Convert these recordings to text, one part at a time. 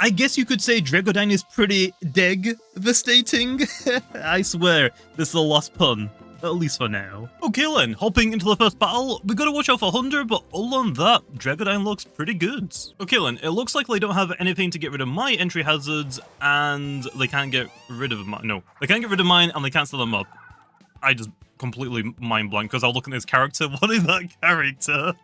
I guess you could say Dreggodyne is pretty devastating. I swear, this is the last pun. At least for now. Okay then, hopping into the first battle, we gotta watch out for Hunter, but other than that, Dreggodyne looks pretty good. Okay then, it looks like they don't have anything to get rid of my entry hazards, and they can't get rid of mine. No, they can't get rid of mine, and they can't set them up. I just completely mind blank because I was looking at his character. What is that character?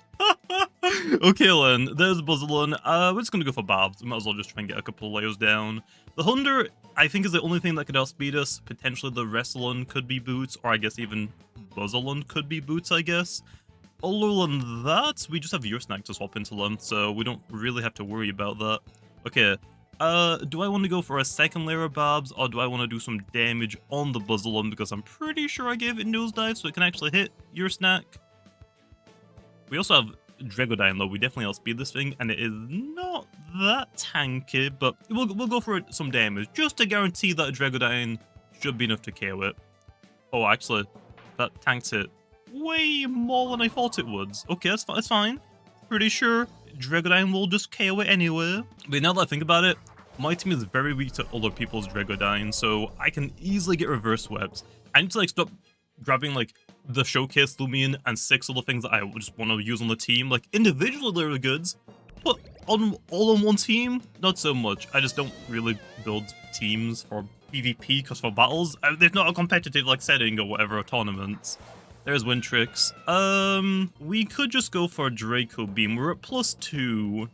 Okay then, there's Buzzlin. We're just gonna go for Barbs. We might as well just try and get a couple of layers down. The Hunter, I think, is the only thing that could outspeed us. Potentially the Wrestlin could be Boots, or I guess even Buzzlin could be Boots, I guess. Other than that, we just have your snack to swap into them, so we don't really have to worry about that. Okay, do I want to go for a second layer of Barbs, or do I want to do some damage on the Buzzlin, because I'm pretty sure I gave it Nosedive, so it can actually hit your snack. We also have Dreggodyne though. We definitely outspeed this thing, and it is not that tanky, but we'll go for some damage just to guarantee that Dreggodyne should be enough to KO it. Oh, actually, that tanked it way more than I thought it would. Okay, that's fine. Pretty sure Dreggodyne will just KO it anyway. But now that I think about it, my team is very weak to other people's Dreggodyne, so I can easily get reverse swept. I need to like stop grabbing like the showcase Loomian and 6 other things that I just want to use on the team. Like individually they're good, but all on one team, not so much. I just don't really build teams for PvP, because for battles, there's not a competitive like setting or whatever, or tournaments. There's Wintrix. We could just go for a Draco Beam. We're at +2.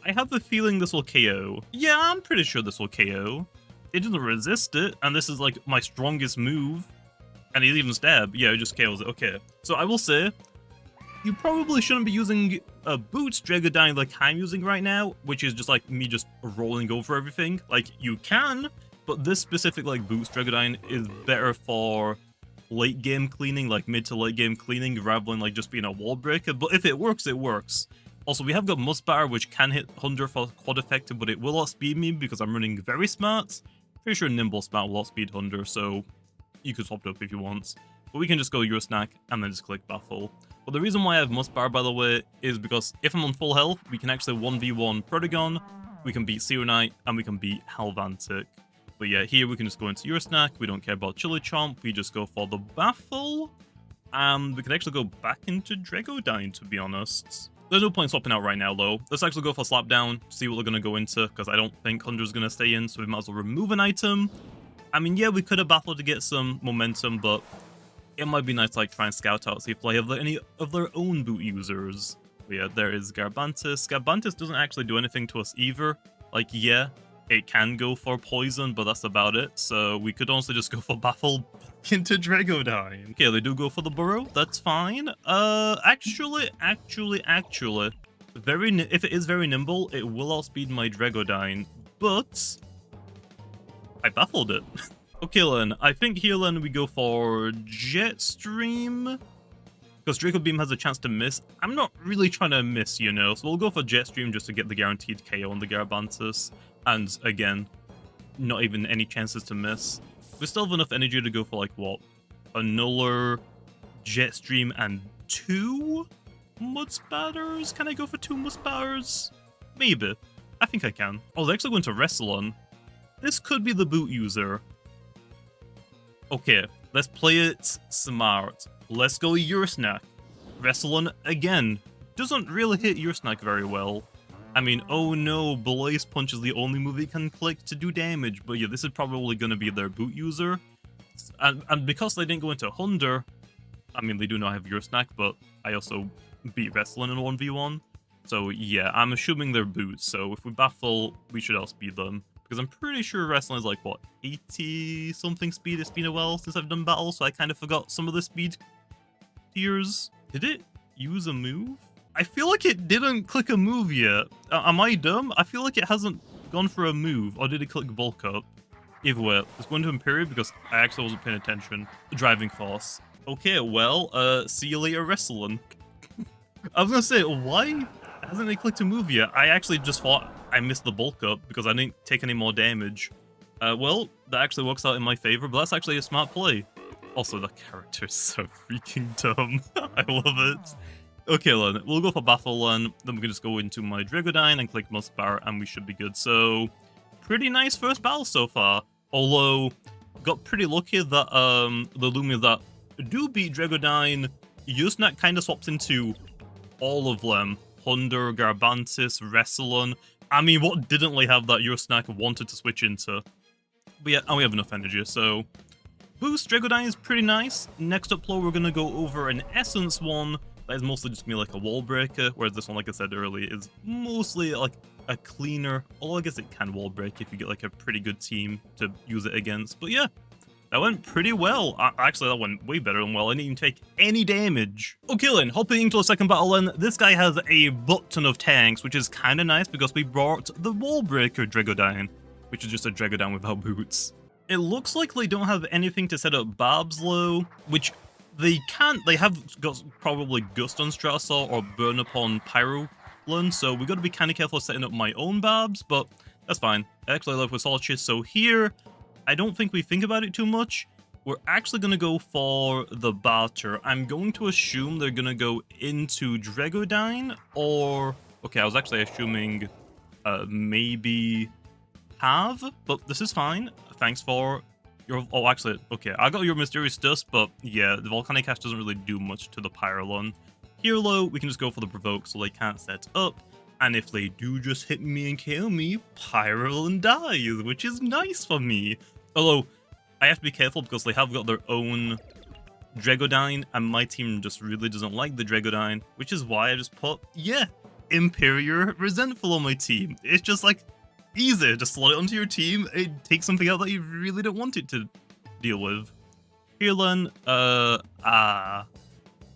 I have the feeling this will KO. Yeah, I'm pretty sure this will KO. It doesn't resist it, and this is like my strongest move. And he's even stab. Yeah, it just KOs it. Okay. So I will say, you probably shouldn't be using a Boots Dreggodyne like I'm using right now, which is just like me just rolling over everything. Like, you can, but this specific like Boots Dreggodyne is better for late game cleaning, like mid to late game cleaning, rather than like just being a wall breaker. But if it works, it works. Also, we have got Muspar, which can hit Hunter for quad effective, but it will outspeed me because I'm running very smart. Pretty sure Nimble Smart will outspeed Hunter, so you could swap it up if you want. But we can just go your snack and then just click Baffle. But the reason why I have Muspar, by the way, is because if I'm on full health, we can actually 1v1 Protagon, we can beat Enoyed, and we can beat Halvantic. But yeah, here we can just go into your snack, we don't care about Chili Chomp, we just go for the Baffle, and we can actually go back into Dreggodyne, to be honest. There's no point swapping out right now, though. Let's actually go for Slapdown, see what we're going to go into, because I don't think Hunter's going to stay in, so we might as well remove an item. I mean, yeah, we could have battled to get some momentum, but it might be nice to like try and scout out, see if they have any of their own boot users. But yeah, there is Garbantis. Garbantis doesn't actually do anything to us either. Like, yeah, it can go for poison, but that's about it. So we could also just go for Baffle into Dreggodyne. Okay, they do go for the Burrow. That's fine. Actually, if it is very nimble, it will outspeed my Dreggodyne, but I baffled it. Okay then, I think here then we go for Jetstream, because Draco Beam has a chance to miss. I'm not really trying to miss, you know, so we'll go for Jetstream just to get the guaranteed KO on the Garbantis. And again, not even any chances to miss. We still have enough energy to go for like, what, another Jetstream and 2 Mud Spatters? Can I go for 2 Mud Spatters? Maybe. I think I can. Oh, they're actually going to Wrestlin. This could be the boot user. Okay, let's play it smart. Let's go your snack. Wrestlin again. Doesn't really hit your snack very well. I mean, oh no, Blaze Punch is the only move it can click to do damage, but yeah, this is probably going to be their boot user. And because they didn't go into Hunter, I mean, they do not have your snack, but I also beat Wrestlin in 1v1. So yeah, I'm assuming they're boots, so if we baffle, we should outspeed them. Because I'm pretty sure Wrestling is like, what, 80-something speed? It's been a while since I've done battle, so I kind of forgot some of the speed tiers. Did it use a move? I feel like it didn't click a move yet. Am I dumb? I feel like it hasn't gone for a move, or did it click bulk up? Either way, let's go into Imperial because I actually wasn't paying attention. Driving Force. Okay, well, see you later, Wrestling. I was gonna say, why hasn't it clicked a move yet? I actually just thought I missed the bulk up because I didn't take any more damage. Well, that actually works out in my favor, but that's actually a smart play. Also, the character is so freaking dumb. I love it. Okay, then, we'll go for Baffle, and then we can just go into my Dreggodyne and click Muspar, and we should be good. So, pretty nice first battle so far. Although, got pretty lucky that the Loomian that do beat Dreggodyne, Usenet kind of swapped into all of them. Hunder, Garbantis, Wrestlon. I mean, what didn't they have that Usenet wanted to switch into? But yeah, and we have enough energy, so... Boost, Dreggodyne is pretty nice. Next up, we're going to go over an Essence one that is mostly just going to be like a wall breaker, whereas this one, like I said earlier, is mostly like a cleaner. Although I guess it can wall break if you get like a pretty good team to use it against. But yeah, that went pretty well. Actually, that went way better than well. I didn't even take any damage. Okay then, hopping into the second battle then, this guy has a butt ton of tanks, which is kind of nice because we brought the wall breaker Dreggodyne, which is just a Dreggodyne without boots. It looks like they don't have anything to set up Barbs low, which they can't. They have got probably Gust on Stratosaur or Burn upon Pyrolan, so we got to be kind of careful setting up my own Barbs, but that's fine. I actually love with Solitude, so here, I don't think we think about it too much. We're actually going to go for the Barter. I'm going to assume they're going to go into Dreggodyne, or... Okay, I was actually assuming maybe have, but this is fine. Thanks for your... Oh, actually, okay, I got your Mysterious Dust, but yeah, the Volcanic Ash doesn't really do much to the Pyrolon. Here, low, we can just go for the Provoke, so they can't set up. And if they do just hit me and kill me, Pyrolon dies, which is nice for me. Although, I have to be careful because they have got their own Dreggodyne, and my team just really doesn't like the Dreggodyne, which is why I just put, yeah, Imperial Resentful on my team. It's just like, easy, just slot it onto your team, it takes something out that you really don't want it to deal with. Here then,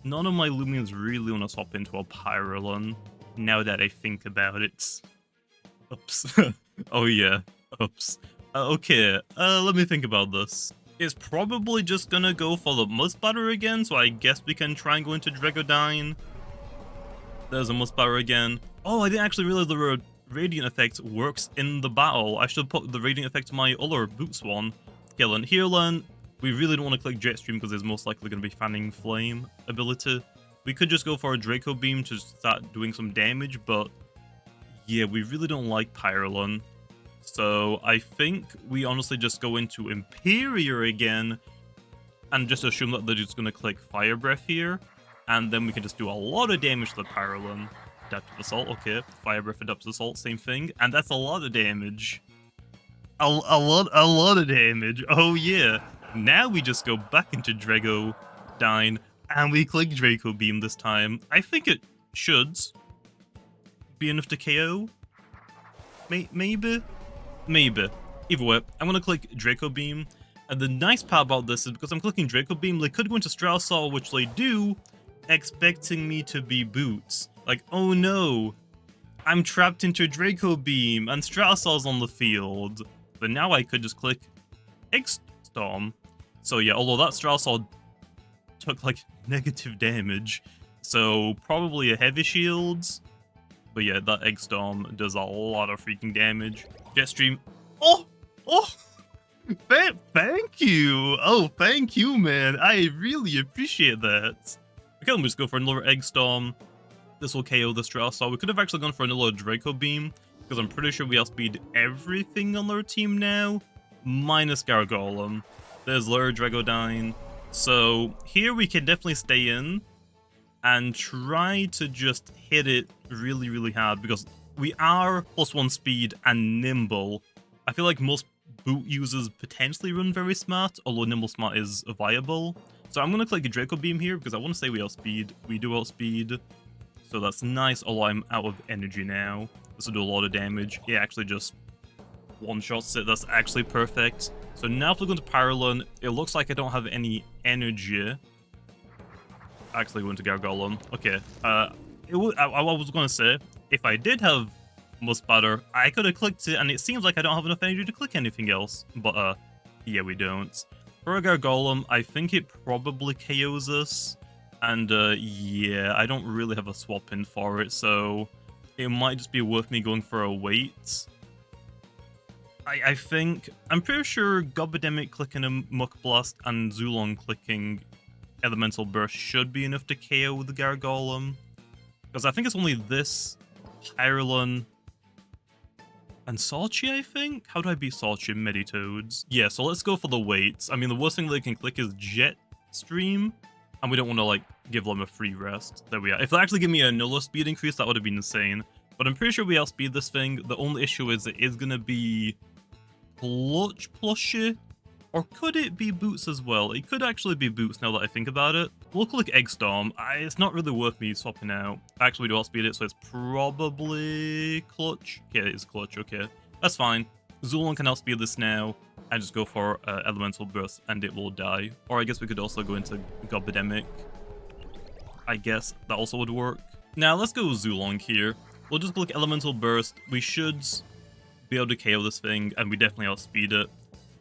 none of my Loomians really want to swap into a Pyrolon, now that I think about it. Oops. Oh yeah, oops. Okay, let me think about this. It's probably just gonna go for the Mudsplatterer again, so I guess we can try and go into Dreggodyne. There's a Mudsplatterer again. Oh, I didn't actually realize the Radiant effect works in the battle. I should have put the Radiant effect to my other Boots one. Okay, then here then, we really don't want to click Jetstream because there's most likely going to be Fanning Flame ability. We could just go for a Draco Beam to start doing some damage, but yeah, we really don't like Pyrolon. So I think we honestly just go into Imperial again and just assume that they're just going to click Fire Breath here, and then we can just do a lot of damage to the Pyrolon. Adaptive Assault, okay. Fire Breath, Adaptive Assault, same thing, and that's a lot of damage. A lot of damage. Oh yeah. Now we just go back into Dreggodyne and we click Draco Beam this time. I think it should be enough to KO. Maybe. Either way, I'm gonna click Draco Beam, and the nice part about this is because I'm clicking Draco Beam, they could go into Stratosaur, which they do, expecting me to be Boots. Like, oh no, I'm trapped into Draco Beam and Stratosaur's on the field. But now I could just click Eggstorm. So yeah, although that Stratosaur took like negative damage, so probably a heavy shields. But yeah, that Eggstorm does a lot of freaking damage. Jetstream. Oh! Thank you! Oh, thank you, man. I really appreciate that. Okay, let me just go for another Eggstorm. This will KO the Stratosaur. We could have actually gone for another Draco Beam, because I'm pretty sure we outspeed everything on their team now, minus Gargolem. There's Lure Dreggodyne. So here we can definitely stay in and try to just hit it really, really hard, because we are +1 speed and nimble. I feel like most boot users potentially run very smart, although nimble smart is viable. So I'm going to click a Draco Beam here, because I want to say we outspeed. We do outspeed. So that's nice, although I'm out of energy now. This will do a lot of damage. It actually just one-shots it. That's actually perfect. So now if we go into Pyrolon, it looks like I don't have any energy. Actually went to Gargolem. Okay. I was going to say, if I did have Mudsplatterer, I could have clicked it, and it seems like I don't have enough energy to click anything else. But, yeah, we don't. For a Gargolem, I think it probably KOs us. And, yeah, I don't really have a swap in for it, so it might just be worth me going for a wait. I think... I'm pretty sure Gobademic clicking a Muck Blast and Zulon clicking Elemental Burst should be enough to KO the Gargolem. Because I think it's only this Pyrolon And Sorchi, I think? How do I beat Sorchi? Meditoads. Yeah, so let's go for the weights. I mean, the worst thing they can click is Jet Stream. And we don't want to, like, give them a free rest. There we are. If they actually give me a nuller speed increase, that would have been insane. But I'm pretty sure we outspeed this thing. The only issue is it is going to be Clutch plushie. Or could it be Boots as well? It could actually be Boots now that I think about it. We'll click Egg Storm. It's not really worth me swapping out. Actually, we do outspeed it, so it's probably Clutch. Okay, it is Clutch, okay. That's fine. Zulon can outspeed this now. I just go for Elemental Burst and it will die. Or I guess we could also go into Gobidemic. I guess that also would work. Now, let's go Zulong here. We'll just click Elemental Burst. We should be able to KO this thing, and we definitely outspeed it.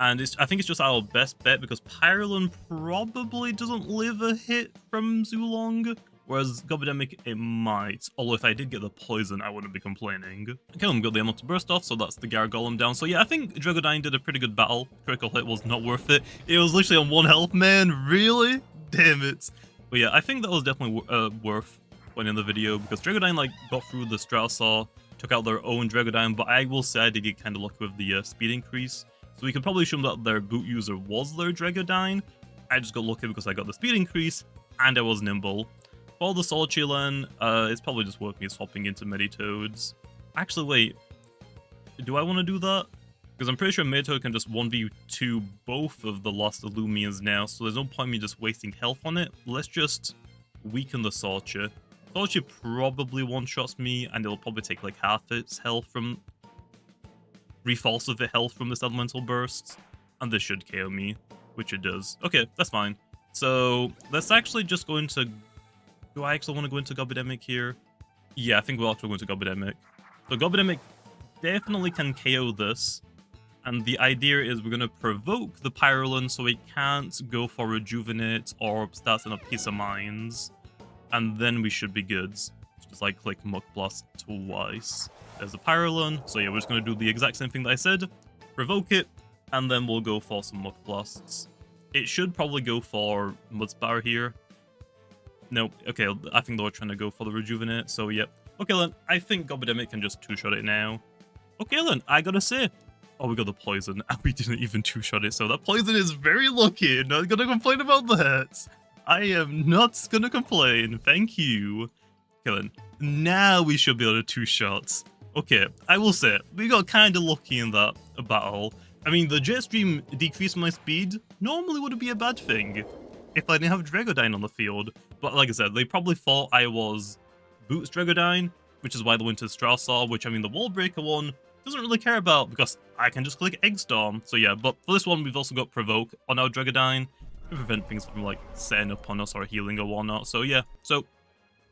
And I think it's just our best bet because Pyrelon probably doesn't live a hit from Zulong, whereas Gobidemic, it might. Although if I did get the poison, I wouldn't be complaining. Okay, we got the Elemental Burst off, so that's the Gargolem down. So yeah, I think Dreggodyne did a pretty good battle. Critical hit was not worth it. It was literally on 1 health, man. Really? Damn it. But yeah, I think that was definitely worth winning the video because Dreggodyne like got through the Strausaw, took out their own Dreggodyne, but I will say I did get kind of lucky with the speed increase. So we could probably assume that their boot user was their Dreggodyne. I just got lucky because I got the speed increase and I was nimble. For the Solchilin, it's probably just worth me swapping into Meditoads. Actually, wait. Do I want to do that? Because I'm pretty sure Meditoad can just 1v2 both of the lost Loomians now, so there's no point in me just wasting health on it. Let's just weaken the Sorchi. Sorchi probably one-shots me, and it'll probably take like half its health from... Refalls of the health from this Elemental Burst, and this should KO me, which it does. Okay, that's fine. So, let's actually just go into... Do I actually want to go into Gobidemic here? Yeah, I think we'll actually go into Gobidemic. So Gobidemic definitely can KO this, and the idea is we're going to provoke the Pyrelon so it can't go for Rejuvenate or Stats in a Piece of Minds, and then we should be good. Just like click Muck Blast twice. There's a Pyrelon, so yeah, we're just going to do the exact same thing that I said, provoke it, and then we'll go for some Muck Blasts. It should probably go for Mudspar here. Nope, okay, I think they were trying to go for the Rejuvenate, so yep. Okay then, I think Gobidemic can just two-shot it now. Okay then, I gotta say, oh, we got the poison, and we didn't even two-shot it, so that poison is very lucky. Not gonna complain about that. I am not gonna complain, thank you. Okay then, now we should be able to two-shots. Okay, I will say, we got kind of lucky in that battle. I mean, the Jet Stream decreased my speed normally wouldn't be a bad thing if I didn't have Dreggodyne on the field. But like I said, they probably thought I was Boots Dreggodyne, which is why they went to Strausaw, which I mean, the Wall Breaker one doesn't really care about because I can just click Egg Storm. So yeah, but for this one, we've also got Provoke on our Dreggodyne to prevent things from like setting up on us or healing or whatnot. So yeah, so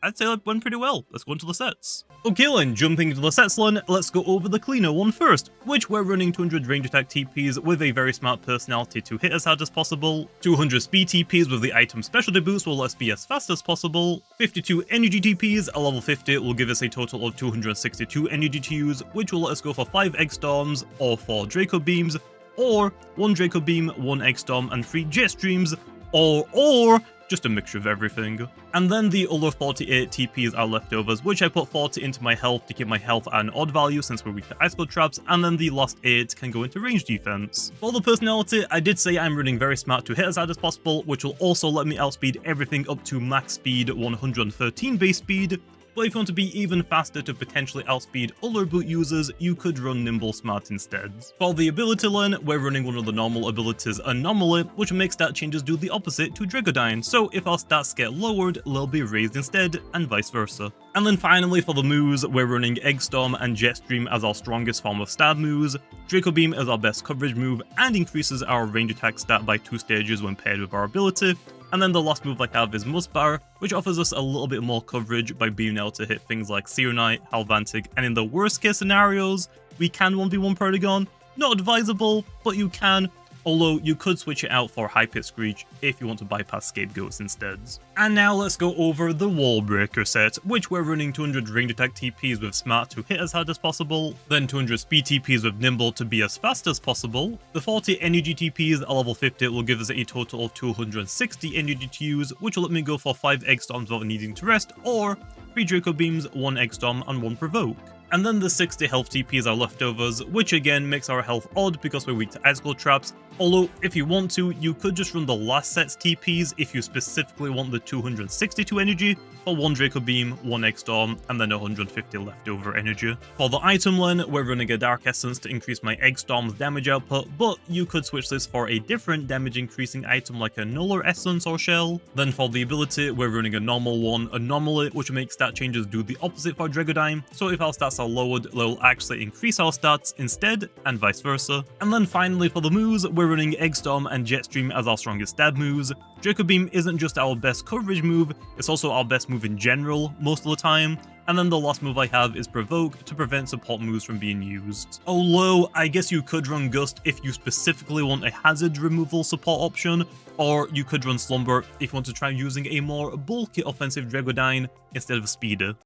I'd say that went pretty well. Let's go into the sets. Okay then, jumping into the sets then, let's go over the cleaner one first, which we're running 200 range attack TPs with a very smart personality to hit as hard as possible, 200 speed TPs with the item specialty boost will let us be as fast as possible, 52 energy TPs at level 50 will give us a total of 262 energy to use, which will let us go for 5 Egg Storms, or 4 Draco Beams, or 1 Draco Beam, 1 Egg Storm, and 3 Jet Streams, or just a mixture of everything. And then the other 48 TPs are leftovers, which I put 40 into my health to keep my health at an odd value since we're weak to Ice Blood Traps, and then the last 8 can go into range defense. For the personality, I did say I'm running very smart to hit as hard as possible, which will also let me outspeed everything up to max speed 113 base speed. But if you want to be even faster to potentially outspeed other boot users, you could run Nimble Smart instead. For the ability line, we're running one of the normal abilities, Anomaly, which makes stat changes do the opposite to Dreggodyne, so if our stats get lowered, they'll be raised instead, and vice versa. And then finally for the moves, we're running Egg Storm and Jet Stream as our strongest form of stab moves, Draco Beam is our best coverage move and increases our range attack stat by 2 stages when paired with our ability, and then the last move I have is Mudspar, which offers us a little bit more coverage by being able to hit things like Serenite, Halvantic, and in the worst case scenarios, we can 1v1 Paragon. Not advisable, but you can, although you could switch it out for High Pit Screech if you want to bypass Scapegoats instead. And now let's go over the Wall Breaker set, which we're running 200 range attack TPs with Smart to hit as hard as possible, then 200 speed TPs with Nimble to be as fast as possible. The 40 energy TPs at level 50 will give us a total of 260 energy to use, which will let me go for 5 Egg Storms without needing to rest, or 3 Draco Beams, 1 Egg Storm, and 1 Provoke. And then the 60 health TPs are leftovers, which again makes our health odd because we're weak to icicle traps. Although, if you want to, you could just run the last set's TPs if you specifically want the 262 energy, for 1 Draco Beam, 1 Egg Storm, and then 150 leftover energy. For the item lane, we're running a Dark Essence to increase my Egg Storm's damage output, but you could switch this for a different damage increasing item like a Nuller Essence or Shell. Then for the ability, we're running a normal one, Anomaly, which makes stat changes do the opposite for Dreggodyne, so if our stats are lowered, they'll actually increase our stats instead, and vice versa. And then finally for the moves, we're running Egg Storm and Jetstream as our strongest stab moves. Draco Beam isn't just our best coverage move, it's also our best move in general most of the time. And then the last move I have is Provoke to prevent support moves from being used. Although, I guess you could run Gust if you specifically want a hazard removal support option, or you could run Slumber if you want to try using a more bulky offensive Dreggodyne instead of a Speeder.